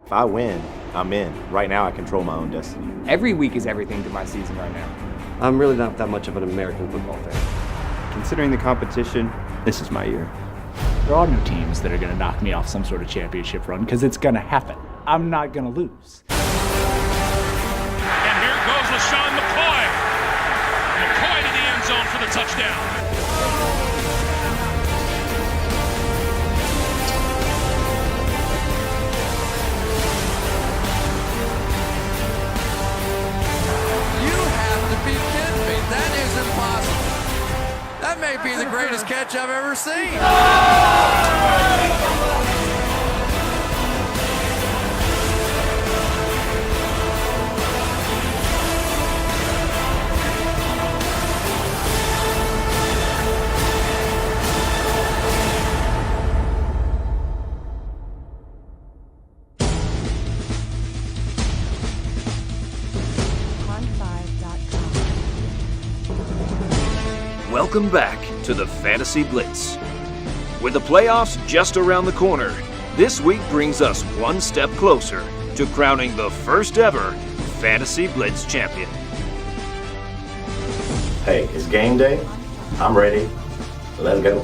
If I win, I'm in. Right now, I control my own destiny. Every week is everything to my season right now. I'm really not that much of an American football fan. Considering the competition, this is my year. There are no teams that are going to knock me off some sort of championship run because it's going to happen. I'm not going to lose. And here goes LaShawn McCoy. McCoy to the end zone for the touchdown. That is impossible. That may be the greatest catch I've ever seen. Welcome back to the Fantasy Blitz. With the playoffs just around the corner, this week brings us one step closer to crowning the first ever Fantasy Blitz champion. Hey, it's game day. I'm ready. Let's go.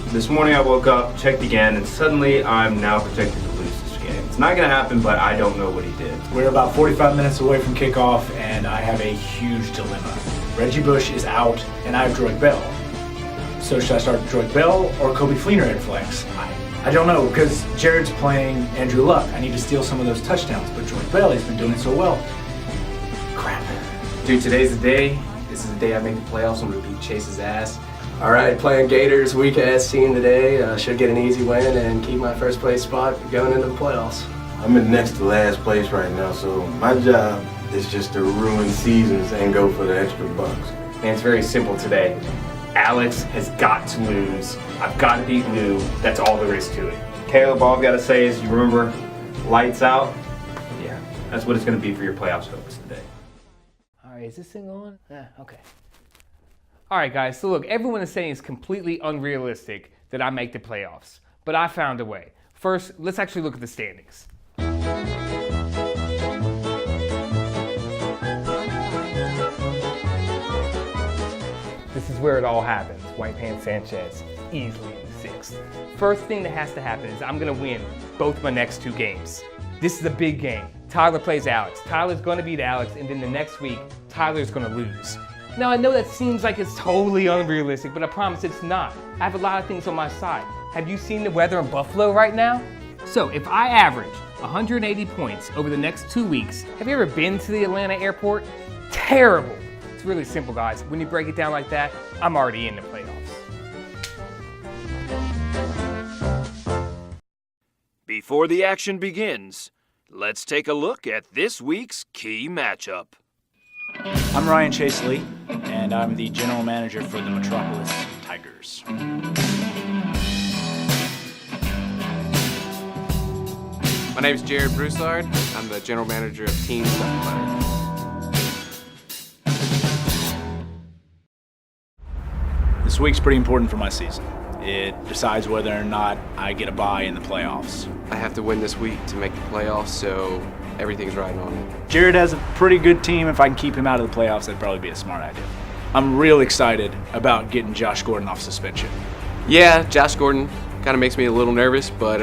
This morning I woke up, checked again, and suddenly I'm now projected to lose this game. It's not going to happen, but I don't know what he did. We're about 45 minutes away from kickoff, and I have a huge dilemma. Reggie Bush is out, and I have Droid Bell. So should I start Droid Bell or Kobe Fleener at flex? I don't know, because Jared's playing Andrew Luck. I need to steal some of those touchdowns, but Droid Bell, he's been doing it so well. Crap. Dude, today's the day. This is the day I make the playoffs. I'm going to beat Chase's ass. All right, playing Gators, weak-ass team today. Should get an easy win and keep my first place spot going into the playoffs. I'm in next to last place right now, so my job is just to ruin seasons and go for the extra bucks. And it's very simple today. Alex has got to lose. I've got to beat Lou. That's all there is to it. Caleb, all I've got to say is you remember lights out? Yeah, that's what it's going to be for your playoffs hopes today. All right, is this thing on? Okay. All right, guys, so look, everyone is saying it's completely unrealistic that I make the playoffs, but I found a way. First, let's actually look at the standings. This is where it all happens. White Pants Sanchez, easily in sixth. First thing that has to happen is I'm gonna win both my next two games. This is a big game. Tyler plays Alex. Tyler's gonna beat Alex, and then the next week, Tyler's gonna lose. Now I know that seems like it's totally unrealistic, but I promise it's not. I have a lot of things on my side. Have you seen the weather in Buffalo right now? So if I average 180 points over the next 2 weeks, have you ever been to the Atlanta airport? Terrible. It's really simple, guys. When you break it down like that, I'm already in the playoffs. Before the action begins, let's take a look at this week's key matchup. I'm Ryan Chase Lee, and I'm the general manager for the Metropolis Tigers. My name is Jared Broussard. I'm the general manager of Team Letter. This week's pretty important for my season. It decides whether or not I get a bye in the playoffs. I have to win this week to make the playoffs, so everything's riding on it. Jared has a pretty good team. If I can keep him out of the playoffs, that'd probably be a smart idea. I'm real excited about getting Josh Gordon off suspension. Yeah, Josh Gordon kind of makes me a little nervous, but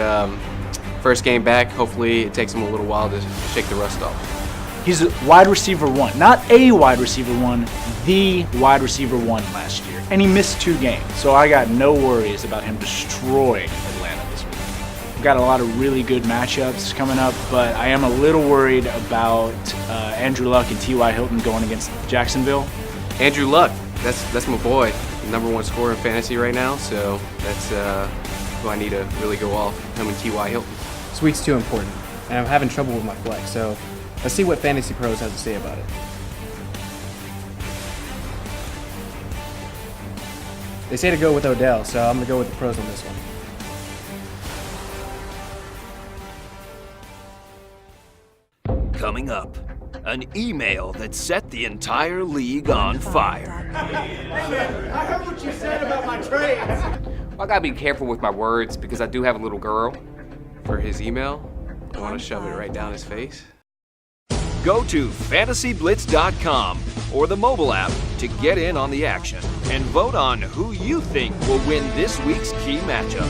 first game back, hopefully it takes him a little while to shake the rust off. He's a wide receiver one, not a wide receiver one, the wide receiver one last year. And he missed 2 games, so I got no worries about him destroying Atlanta this week. We've got a lot of really good matchups coming up, but I am a little worried about Andrew Luck and T.Y. Hilton going against Jacksonville. Andrew Luck, that's my boy, number 1 scorer in fantasy right now, so that's who I need to really go off, him and T.Y. Hilton. This week's too important, and I'm having trouble with my flex, so let's see what Fantasy Pros has to say about it. They say to go with Odell, so I'm going to go with the pros on this one. Coming up, an email that set the entire league on fire. Hey man, I heard what you said about my trades. I gotta be careful with my words because I do have a little girl. For his email? I want to shove it right down his face. Go to fantasyblitz.com or the mobile app to get in on the action and vote on who you think will win this week's key matchup.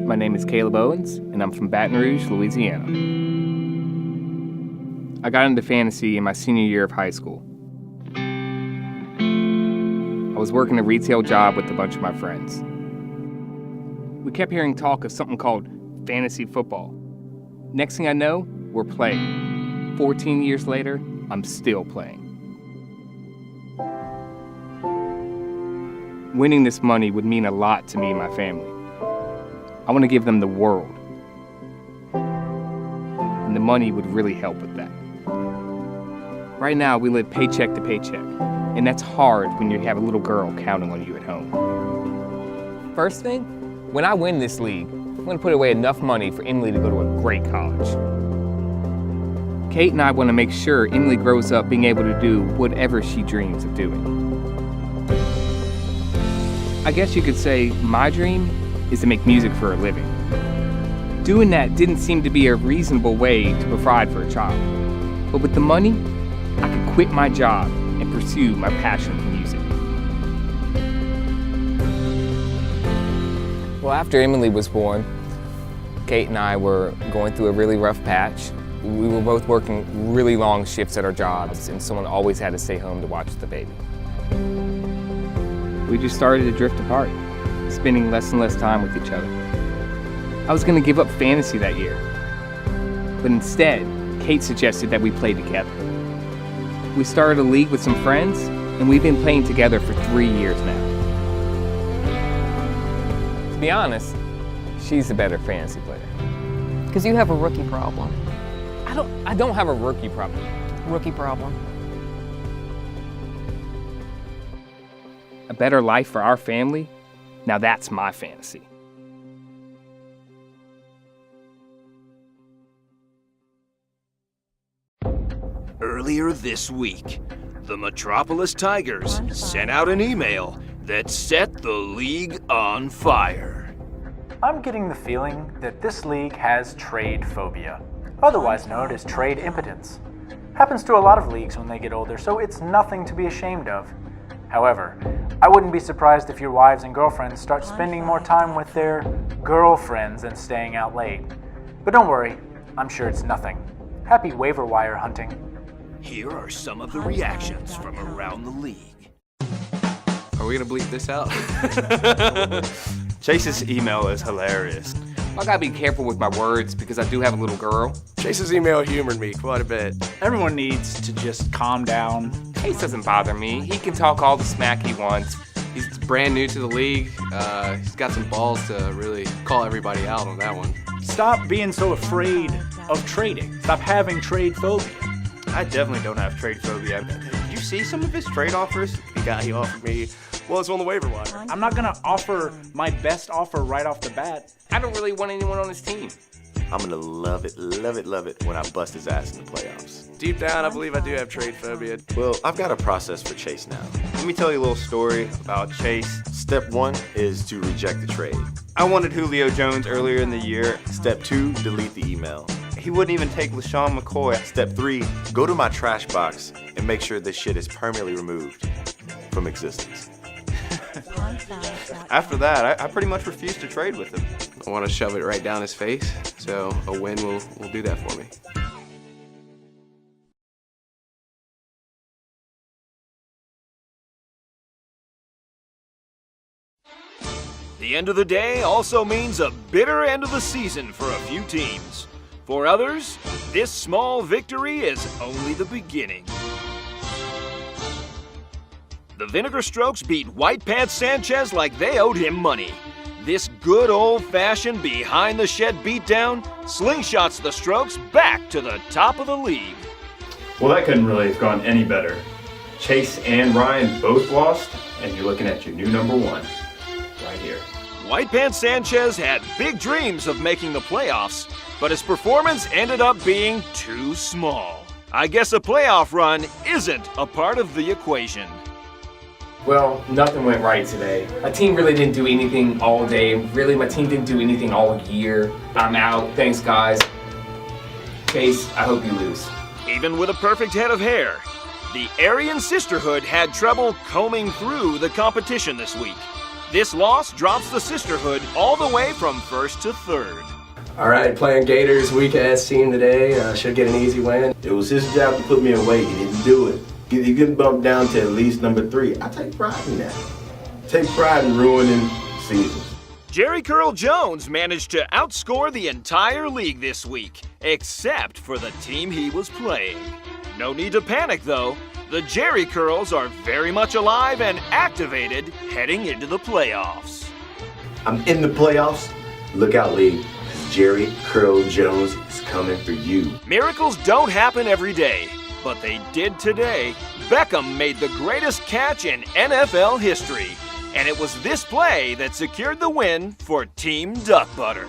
My name is Caleb Owens, and I'm from Baton Rouge, Louisiana. I got into fantasy in my senior year of high school. I was working a retail job with a bunch of my friends. We kept hearing talk of something called fantasy football. Next thing I know, we're playing. 14 years later, I'm still playing. Winning this money would mean a lot to me and my family. I want to give them the world. And the money would really help with that. Right now, we live paycheck to paycheck, and that's hard when you have a little girl counting on you at home. First thing, when I win this league, I'm going to put away enough money for Emily to go to a great college. Kate and I want to make sure Emily grows up being able to do whatever she dreams of doing. I guess you could say my dream is to make music for a living. Doing that didn't seem to be a reasonable way to provide for a child. But with the money, I could quit my job and pursue my passion for music. Well, after Emily was born, Kate and I were going through a really rough patch. We were both working really long shifts at our jobs, and someone always had to stay home to watch the baby. We just started to drift apart, spending less and less time with each other. I was going to give up fantasy that year, but instead, Kate suggested that we play together. We started a league with some friends, and we've been playing together for 3 years now. To be honest, she's a better fantasy player. Because you have a rookie problem. I don't have a rookie problem. Rookie problem. A better life for our family? Now that's my fantasy. Earlier this week, the Metropolis Tigers sent out an email that set the league on fire. I'm getting the feeling that this league has trade phobia, otherwise known as trade impotence. Happens to a lot of leagues when they get older, so it's nothing to be ashamed of. However, I wouldn't be surprised if your wives and girlfriends start spending more time with their girlfriends and staying out late. But don't worry, I'm sure it's nothing. Happy waiver wire hunting. Here are some of the reactions from around the league. Are we gonna bleep this out? Chase's email is hilarious. I gotta be careful with my words because I do have a little girl. Chase's email humored me quite a bit. Everyone needs to just calm down. Chase doesn't bother me. He can talk all the smack he wants. He's brand new to the league. He's got some balls to really call everybody out on that one. Stop being so afraid of trading. Stop having trade phobia. I definitely don't have trade phobia. Did you see some of his trade offers? The guy he offered me was on the waiver wire. I'm not gonna offer my best offer right off the bat. I don't really want anyone on his team. I'm gonna love it when I bust his ass in the playoffs. Deep down, I believe I do have trade phobia. Well, I've got a process for Chase now. Let me tell you a little story about Chase. Step 1 is to reject the trade. I wanted Julio Jones earlier in the year. Step 2, delete the email. He wouldn't even take LaShawn McCoy. Step 3, go to my trash box and make sure this shit is permanently removed from existence. After that, I pretty much refused to trade with him. I want to shove it right down his face, so a win will do that for me. The end of the day also means a bitter end of the season for a few teams. For others, this small victory is only the beginning. The Vinegar Strokes beat White Pants Sanchez like they owed him money. This good old-fashioned behind-the-shed beatdown slingshots the Strokes back to the top of the league. Well, that couldn't really have gone any better. Chase and Ryan both lost, and you're looking at your new number one right here. White Pants Sanchez had big dreams of making the playoffs, but his performance ended up being too small. I guess a playoff run isn't a part of the equation. Well, nothing went right today. My team really didn't do anything all day. Really, my team didn't do anything all year. I'm out. Thanks, guys. Chase, I hope you lose. Even with a perfect head of hair, the Aryan Sisterhood had trouble combing through the competition this week. This loss drops the Sisterhood all the way from first to third. All right, playing Gators, weak-ass team today. Should get an easy win. It was his job to put me away. He didn't do it. He getting bumped down to at least number 3. I take pride in that. Take pride in ruining seasons. Jerry Curl Jones managed to outscore the entire league this week, except for the team he was playing. No need to panic, though. The Jerry Curls are very much alive and activated heading into the playoffs. I'm in the playoffs. Look out, league. Jerry Curl Jones is coming for you. Miracles don't happen every day, but they did today. Beckham made the greatest catch in NFL history, and it was this play that secured the win for Team Duck Butter.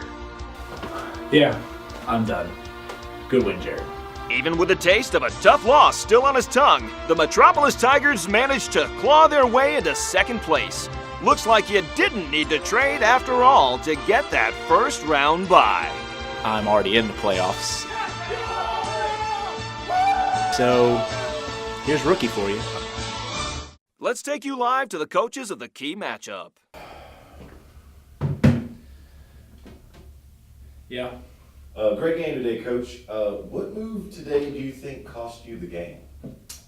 Yeah, I'm done. Good win, Jared. Even with the taste of a tough loss still on his tongue, the Metropolis Tigers managed to claw their way into second place. Looks like you didn't need to trade after all to get that first round bye. I'm already in the playoffs. So, here's rookie for you. Let's take you live to the coaches of the key matchup. Yeah. Great game today, Coach. What move today do you think cost you the game?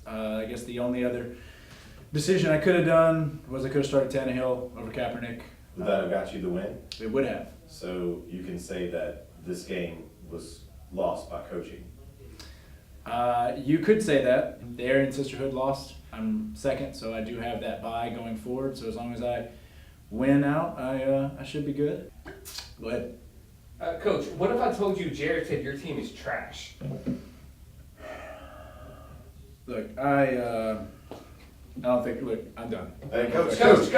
I guess the only other decision I could have done was I could have started Tannehill over Kaepernick. Would that have got you the win? It would have. So you can say that this game was lost by coaching. You could say that. The Aryan Sisterhood lost. I'm second, so I do have that bye going forward. So as long as I win out, I should be good. Go ahead. Coach, what if I told you Jared said your team is trash? Look, I don't think. Look, I'm done. Hey, Coach. Coach.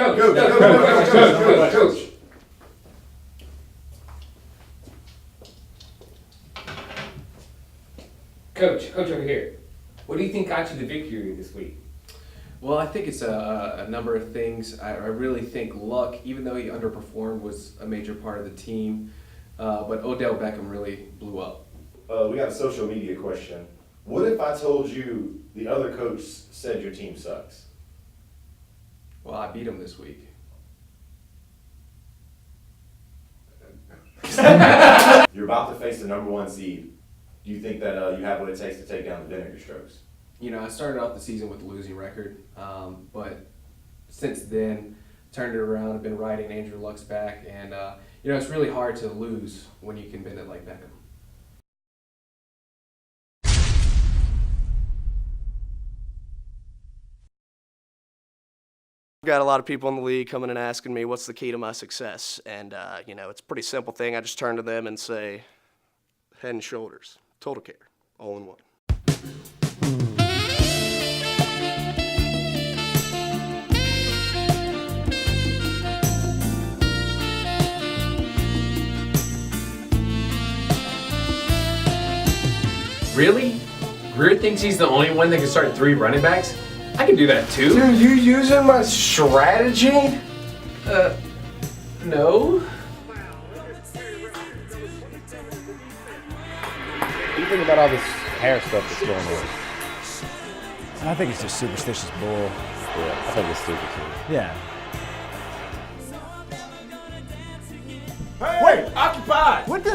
Coach over here. What do you think got you the victory this week? Well, I think it's a number of things. I really think luck, even though he underperformed, was a major part of the team. But Odell Beckham really blew up. We got a social media question. What if I told you the other coach said your team sucks? Well, I beat him this week. You're about to face the #1 seed. Do you think that you have what it takes to take down the Vinegar Strokes? You know, I started off the season with a losing record, but since then, turned it around. I've been riding Andrew Luck's back, and you know, it's really hard to lose when you can bend it like Beckham. I've got a lot of people in the league coming and asking me what's the key to my success, and you know, it's a pretty simple thing. I just turn to them and say, Head and Shoulders, Total Care, all in one. Really? Greer thinks he's the only one that can start 3 running backs? I can do that too. Dude, you using my strategy? No. What do you think about all this hair stuff that's going on? I think it's just superstitious bull. Yeah, I think it's stupid too. Yeah. Wait, occupied! What the?